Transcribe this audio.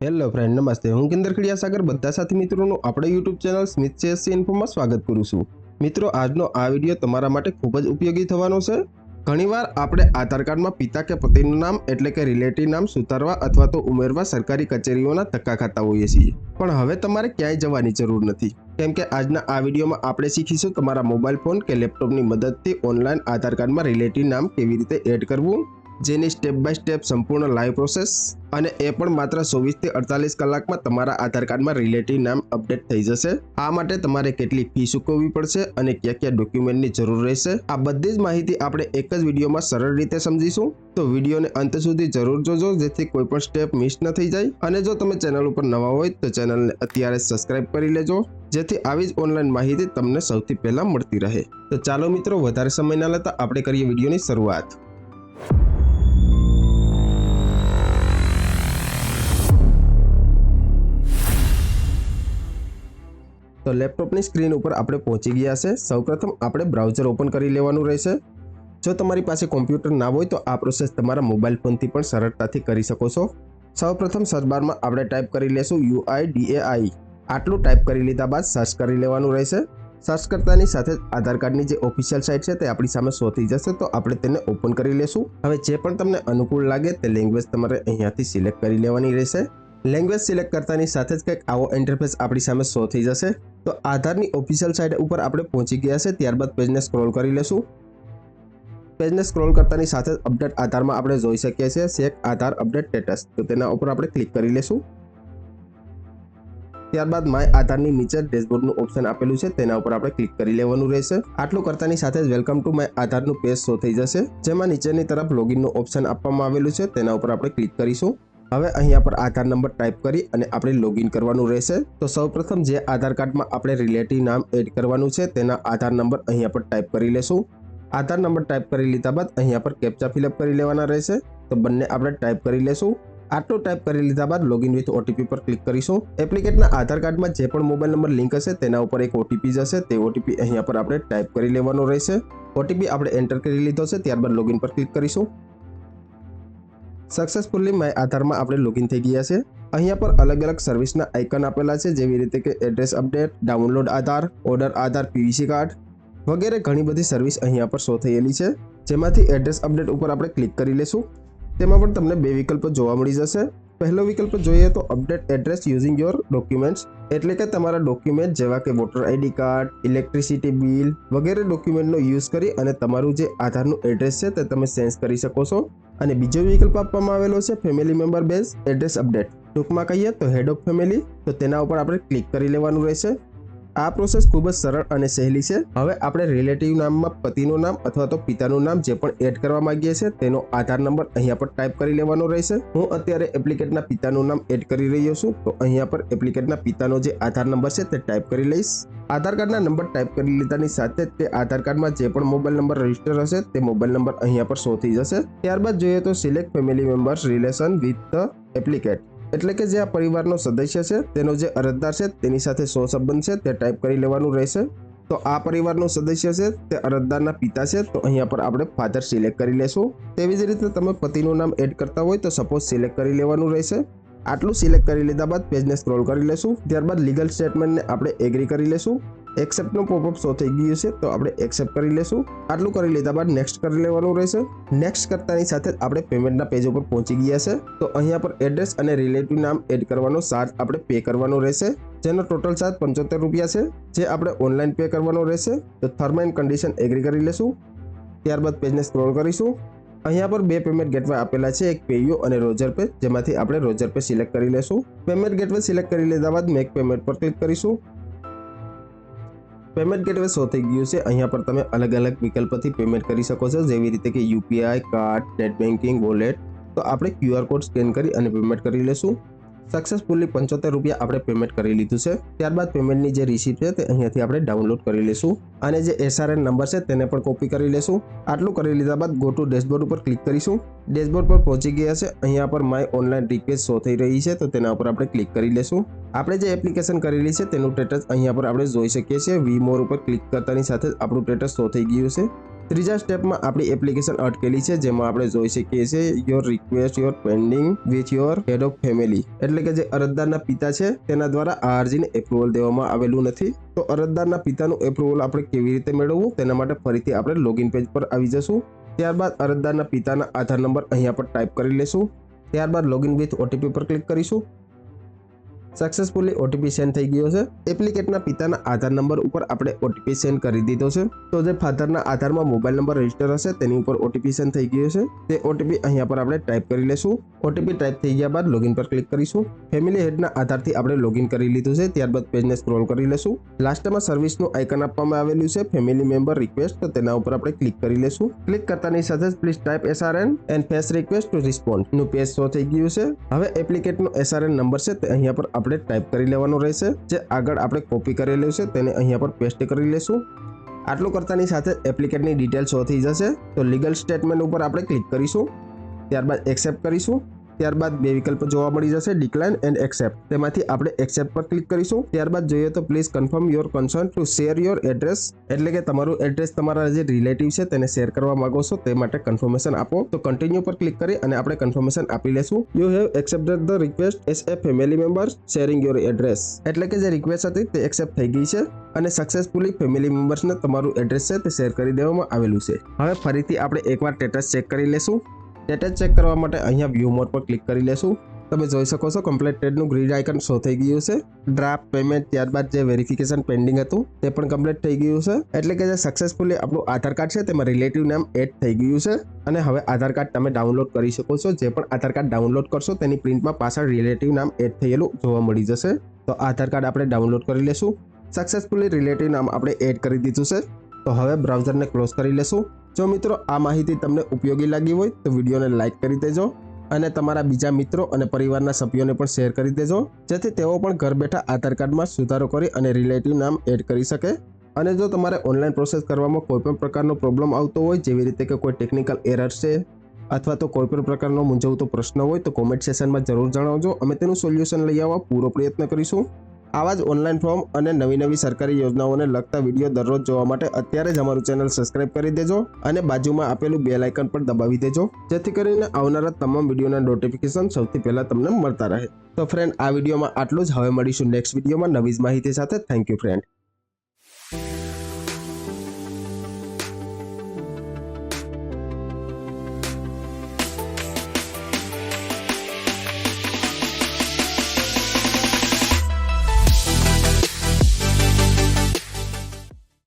Hello friend, નમસ્તે. હું કિંદર ખડિયા સાગર બધા સાથી મિત્રોનું આપણે યુટ્યુબ ચેનલ સ્મિથ CSC ઇન્ફોમાં સ્વાગત કરું છું. મિત્રો, આજનો આ વિડીયો તમારા માટે ખૂબ જ ઉપયોગી થવાનો છે. ઘણીવાર આપણે આધાર કાર્ડમાં પિતા કે પતિનું નામ એટલે કે રિલેટિવ નામ સુધારવા અથવા તો ઉમેરવા સરકારી કચેરીઓના ધક્કા ખાતા હોઈએ છીએ, પણ હવે તમારે ક્યાંય જવાની જરૂર નથી, કેમ કે આજના આ વિડીયોમાં આપણે શીખીશું તમારા મોબાઈલ ફોન કે લેપટોપની મદદથી ઓનલાઈન આધાર કાર્ડમાં રિલેટિવ નામ કેવી રીતે એડ કરવું, જેની સ્ટેપ બાય સ્ટેપ સંપૂર્ણ લાઈવ પ્રોસેસ, અને એ પણ માત્ર 24 થી 48 કલાકમાં તમારા આધાર કાર્ડમાં રિલેટિવ નામ અપડેટ થઈ જશે. આ માટે તમારે કેટલી ફી ચૂકવવી પડશે અને કયા કયા ડોક્યુમેન્ટની જરૂર રહેશે, આ બધી જ માહિતી આપણે એક જ વિડીયોમાં સરળ રીતે સમજીશું. તો વિડીયોને અંત સુધી જરૂર જોજો, જેથી કોઈ પણ સ્ટેપ મિસ ન થઈ જાય. અને જો તમે ચેનલ ઉપર નવા હોય તો ચેનલને અત્યારે સબસ્ક્રાઇબ કરી લેજો, જેથી આવી જ ઓનલાઈન માહિતી તમને સૌથી પહેલા મળતી રહે. તો ચાલો મિત્રો, વધારે સમય ના લેતા આપણે કરીએ વિડીયોની શરૂઆત. તો લેપટોપની સ્ક્રીન ઉપર આપણે પહોંચી ગયા છે. સૌપ્રથમ આપણે બ્રાઉઝર ઓપન કરી લેવાનું રહેશે. જો તમારી પાસે કોમ્પ્યુટર ના હોય તો આ પ્રોસેસ તમારા મોબાઈલ ફોનથી પણ સરળતાથી કરી શકો છો. સૌપ્રથમ સર્ચ બારમાં આપણે ટાઈપ કરી લેશું UIDAI. આટલું ટાઈપ કરી લીધા બાદ સર્ચ કરી લેવાનું રહેશે. સર્ચ કરતાની સાથે જ આધાર કાર્ડની જે ઓફિશિયલ સાઇટ છે તે આપણી સામે શો થઈ જશે, તો આપણે તેને ઓપન કરી લેશું. હવે જે પણ તમને અનુકૂળ લાગે તે લેંગ્વેજ તમારે અહીંયાથી સિલેક્ટ કરી લેવાની રહેશે. લેંગ્વેજ સિલેક્ટ કરતાની સાથે જ કંઈક આવો ઇન્ટરફેસ આપણી સામે શો થઈ જશે. તો આધારની ઓફિશિયલ સાઇટ ઉપર આપણે પહોંચી ગયા છે. ત્યારબાદ પેજને સ્ક્રોલ કરી લેશું. પેજને સ્ક્રોલ કરતાની સાથે જ અપડેટ આધારમાં આપણે જોઈ શકીએ છીએ ચેક આધાર અપડેટ સ્ટેટસ, તો તેના ઉપર આપણે ક્લિક કરી લેશું. ત્યારબાદ માય આધારની નીચે ડેશબોર્ડનું ઓપ્શન આપેલું છે, તેના ઉપર આપણે ક્લિક કરી લેવાનું રહેશે. આટલું કરતાની સાથે જ વેલકમ ટુ માય આધારનું પેજ શો થઈ જશે, જેમાં નીચેની તરફ લોગિનનું ઓપ્શન આપવામાં આવેલું છે, તેના ઉપર આપણે ક્લિક કરીશું. હવે અહીંયા પર આધાર નંબર ટાઈપ કરી અને આપણે લોગિન કરવાનું રહેશે. તો સૌપ્રથમ જે આધાર કાર્ડમાં આપણે રિલેટિવ નામ એડ કરવાનું છે તેના આધાર નંબર અહીંયા પર ટાઈપ કરી લેશું. આધાર નંબર ટાઈપ કરી લીધા બાદ અહીંયા પર કેપ્ચા ફિલઅપ કરી લેવાના રહેશે, તો બંને આપણે ટાઈપ કરી લેશું. આટલું ટાઈપ કરી લીધા બાદ લોગિન વિથ OTP પર ક્લિક કરીશું. એપ્લિકેટના આધાર કાર્ડમાં જે પણ મોબાઈલ નંબર લિંક હશે તેના ઉપર એક OTP જશે, તે OTP અહીંયા પર આપણે ટાઈપ કરી લેવાનો રહેશે. OTP આપણે એન્ટર કરી લીધો છે. ત્યારબાદ લોગિન પર ક્લિક કરીશું. સક્સેસફુલી માય આધારમાં આપણે લોગિન થઈ ગયા છે. અહીંયા પર અલગ અલગ સર્વિસના આઇકન આપેલા છે, જેવી રીતે કે એડ્રેસ અપડેટ, ડાઉનલોડ આધાર, ઓર્ડર આધાર, PVC કાર્ડ વગેરે ઘણી બધી સર્વિસ અહીંયા પર શો થયેલી છે. જેમાંથી એડ્રેસ અપડેટ ઉપર આપણે ક્લિક કરી લેશું. તેમાં પણ તમને બે વિકલ્પો જોવા મળી જશે. પહેલો વિકલ્પ જોઈએ તો update address using your documents, એટલે કે તમારા ડોક્યુમેન્ટ જેવા કે water ID card, electricity bill વગેરે ડોક્યુમેન્ટનો યુઝ કરી અને તમારું જે આધારનું એડ્રેસ છે તે તમે ચેન્જ કરી શકો છો. અને બીજો વિકલ્પ આપવામાં આવેલો છે family member base address update, ટૂંકમાં કહીએ તો હેડ ઓફ ફેમિલી, તો તેના ઉપર આપણે ક્લિક કરી લેવાનું રહેશે. આ પ્રોસેસ ખૂબ જ સરળ અને સહેલી છે. હવે આપણે રિલેટિવ નામમાં પતિનું નામ અથવા તો પિતાનું નામ જે પણ એડ કરવા માંગીએ છીએ તેનો આધાર નંબર અહીંયા પર ટાઈપ કરી લેવાનો રહેશે. હું અત્યારે એપ્લિકેટના પિતાનું નામ એડ કરી રહ્યો છું, તો અહીંયા પર એપ્લિકેટના પિતાનો જે આધાર નંબર છે તે ટાઈપ કરી લઈશ. આધાર કાર્ડના નંબર ટાઈપ કરી લીધાની સાથે જ તે આધાર કાર્ડમાં જે પણ મોબાઈલ નંબર રજીસ્ટર હશે તે મોબાઈલ નંબર અહીંયા પર શો થઈ જશે. ત્યારબાદ જોઈએ તો select family members relation with the applicant, એટલે કે જે આ પરિવારનો સદસ્ય છે તેનો જે અરજદાર છે તેની સાથે શો સંબંધ છે તે ટાઈપ કરી લેવાનું રહેશે. તો આ પરિવારનો સદસ્ય છે તે અરજદારના પિતા છે, તો અહીંયા પર આપણે ફાધર સિલેક્ટ કરી લેશું. તેવી જ રીતે તમે પતિનું નામ એડ કરતા હોય તો સપોઝ સિલેક્ટ કરી લેવાનું રહેશે. આટલું સિલેક્ટ કરી લીધા બાદ પેજને સ્ક્રોલ કરી લેશું. ત્યારબાદ લીગલ સ્ટેટમેન્ટને આપણે એગ્રી કરી લેશું. એક્સેપ્ટનું પોપઅપ શો થઈ ગયું છે, તો આપણે એક્સેપ્ટ કરી લેશું. આટલું કરી લીધા બાદ નેક્સ્ટ કરી લેવાનું રહેશે. નેક્સ્ટ કરતાની સાથે જ આપણે પેમેન્ટના પેજ ઉપર પહોંચી ગયા છે. તો અહીંયા પર એડ્રેસ અને રિલેટિવ નામ એડ કરવાનો ચાર્જ આપણે પે કરવાનો રહેશે, જેનો ટોટલ ચાર્જ 75 રૂપિયા છે, જે આપણે ઓનલાઈન પે કરવાનો રહેશે. તો ટર્મ એન્ડ કન્ડિશન એગ્રી કરી લેશું. ત્યારબાદ પેજને સ્ક્રોલ કરીશું. અહીંયા પર બે પેમેન્ટ ગેટવે આપેલા છે, એક પેયુ અને રોજર પે, જેમાંથી આપણે રોજર પે સિલેક્ટ કરી લેશું. પેમેન્ટ ગેટવે સિલેક્ટ કરી લીધા બાદ મેક પેમેન્ટ પર ક્લિક કરીશું. પેમેન્ટ ગેટવે શો થઈ ગયું છે. અહીંયા પર તમે અલગ અલગ વિકલ્પથી પેમેન્ટ કરી શકો છો, જેવી રીતે કે UPI, card, net banking, wallet. તો આપણે QR કોડ સ્કેન કરી અને પેમેન્ટ કરી લેશું. સક્સેસફુલી 75 રૂપિયા આપણે પેમેન્ટ કરી લીધું છે. ત્યારબાદ પેમેન્ટની જે રિસીપ્ટ છે તે અહીંયાથી આપણે ડાઉનલોડ કરી લેશું અને જે SRN નંબર છે તેને પણ કોપી કરી લેશું. આટલું કરી લીધા બાદ ગો ટુ ડેશબોર્ડ ઉપર ક્લિક કરીશું. ડેશબોર્ડ પર પહોંચી ગયા છે. અહીંયા પર માય ઓનલાઈન રિક્વેસ્ટ શો થઈ રહી છે, તો તેના ઉપર આપણે ક્લિક કરી લેશું. આપણે જે એપ્લિકેશન કરેલી છે તેનું સ્ટેટસ અહીંયા પર આપણે જોઈ શકીએ છીએ. વી મોર ઉપર ક્લિક કરતાની સાથે જ આપણું સ્ટેટસ શો થઈ ગયું છે. ત્રીજા સ્ટેપમાં આપણી એપ્લિકેશન અટકેલી છે, જેમાં આપણે જોઈ શકીએ છીએ your request your pending with your head of family, એટલે કે જે અરજદારના પિતા છે તેના દ્વારા આ અરજીને એપ્રુવલ દેવામાં આવેલું નથી. તો અરજદારના પિતાનું એપ્રુવલ આપણે કેવી રીતે મેળવવું તેના માટે ફરીથી આપણે લોગિન પેજ પર આવી જશું. ત્યારબાદ અરજદારના પિતાના આધાર નંબર અહીંયા પર ટાઈપ કરી લેશું. ત્યારબાદ લોગિન વિથ ઓટીપી પર ક્લિક કરીશું. સક્સેસફુલી ઓટીપી સેન્ડ થઈ ગયો છે. એપ્લિકેટના પિતાના આધાર નંબર ઉપર આપણે ઓટીપી સેન્ડ કરી દીધો છે. તો જે ફાધરના આધારમાં મોબાઈલ નંબર રજીસ્ટર હશે તેની ઉપર ઓટીપી સેન્ડ થઈ ગયો છે. તે ઓટીપી અહીંયા પર આપણે ટાઈપ કરી લેશું. ઓટીપી ટાઈપ થઈ ગયા બાદ લોગિન પર ક્લિક કરીશું. ફેમિલી હેડના આધારથી આપણે લોગિન કરી લીધું છે. ત્યારબાદ પેજને સ્ક્રોલ કરી લેશું. લાસ્ટમાં સર્વિસનું આઇકન આપવામાં આવેલું છે ફેમિલી મેમ્બર રિક્વેસ્ટ, તો તેના ઉપર આપણે ક્લિક કરી લેશું. ક્લિક કરતાની સાથે જ please type SRN and face request two respond નું પેજ શો થઈ ગયું છે. હવે એપ્લિકેટનો SRN નંબર છે તે અહીંયા પર આપણે ટાઈપ કરી લેવાનો રહેશે. જે આગળ આપણે કોપી કરેલું છે તેને અહીંયા પર પેસ્ટ કરી લેશું. આટલું કરતાની સાથે એપ્લિકેટની ડિટેલ શો થઈ જશે. તો લીગલ સ્ટેટમેન્ટ ઉપર આપણે ક્લિક કરીશું. ત્યારબાદ એક્સેપ્ટ કરીશું. ત્યારબાદ બે વિકલ્પ જોવા મળી જશે, ડિક્લાઇન એન્ડ એક્સેપ્ટ. તેમાંથી આપણે એક્સેપ્ટ પર ક્લિક કરીશું. ત્યારબાદ જોઈએ તો please confirm your concern two share your address, એટલે કે તમારું એડ્રેસ તમારા જે રિલેટિવ છે તેને શેર કરવા માંગો છો તે માટે કન્ફર્મેશન આપો. તો કન્ટિન્યુ પર ક્લિક કરી અને આપણે કન્ફર્મેશન આપી લેશું. You have accepted the request as a family member sharing your address, એટલે કે જે રિક્વેસ્ટ હતી તે એક્સેપ્ટ થઈ ગઈ છે અને સક્સેસફુલી ફેમિલી મેમ્બર્સને તમારું એડ્રેસ છે તે શેર કરી દેવામાં આવેલું છે. હવે ફરીથી આપણે એકવાર સ્ટેટસ ચેક કરી લેશું. સ્ટેટસ ચેક કરવા માટે અહીંયા વ્યૂ મોડ પર ક્લિક કરી લેશું. તમે જોઈ શકો છો કમ્પ્લીટેડનું ગ્રીન આઇકન શો થઈ ગયું છે. ડ્રાફ્ટ પેમેન્ટ ત્યારબાદ જે વેરિફિકેશન પેન્ડિંગ હતું તે પણ કમ્પ્લીટ થઈ ગયું છે, એટલે કે જે સક્સેસફુલી આપણું આધાર કાર્ડ છે તેમાં રિલેટિવ નામ એડ થઈ ગયું છે. અને હવે આધાર કાર્ડ તમે ડાઉનલોડ કરી શકો છો. જે પણ આધાર કાર્ડ ડાઉનલોડ કરશો તેની પ્રિન્ટમાં પાછળ રિલેટિવ નામ એડ થયેલું જોવા મળી જશે. તો આધાર કાર્ડ આપણે ડાઉનલોડ કરી લેશું. સક્સેસફુલી રિલેટિવ નામ આપણે એડ કરી દીધું છે. તો હવે બ્રાઉઝરને ક્લોઝ કરી લેશું. જો મિત્રો આ માહિતી તમને ઉપયોગી લાગી હોય તો વિડીયોને લાઇક કરી દેજો અને તમારા બીજા મિત્રો અને પરિવારના સભ્યોને પણ શેર કરી દેજો, જેથી તેઓ પણ ઘર બેઠા આધાર કાર્ડમાં સુધારો કરી અને રિલેટિવ નામ એડ કરી શકે. અને જો તમારે ઓનલાઈન પ્રોસેસ કરવામાં કોઈ પણ પ્રકારનો પ્રોબ્લેમ આવતો હોય, જેવી રીતે કે કોઈ ટેકનિકલ એરર છે અથવા તો કોઈ પણ પ્રકારનો મૂંઝવતો પ્રશ્ન હોય તો કોમેન્ટ સેશનમાં જરૂર જણાવજો. અમે તેનું સોલ્યુશન લઈ આવવા પૂરો પ્રયત્ન કરીશું. આવા જ ઓનલાઈન ફોર્મ અને નવી સરકારી યોજનાઓને લગતા વિડીયો દરરોજ જોવા માટે અત્યારે જ અમારું ચેનલ સબસ્ક્રાઇબ કરી દેજો અને બાજુમાં આપેલું બેલ આઇકન પર દબાવી દેજો, જેથી કરીને આવનારા તમામ વિડીયોના નોટિફિકેશન સૌથી પહેલા તમને મળતા રહે. તો ફ્રેન્ડ, આ વિડીયોમાં આટલું જ. હવે મળીશું નેક્સ્ટ વિડીયોમાં નવી જ માહિતી સાથે. Thank you friend.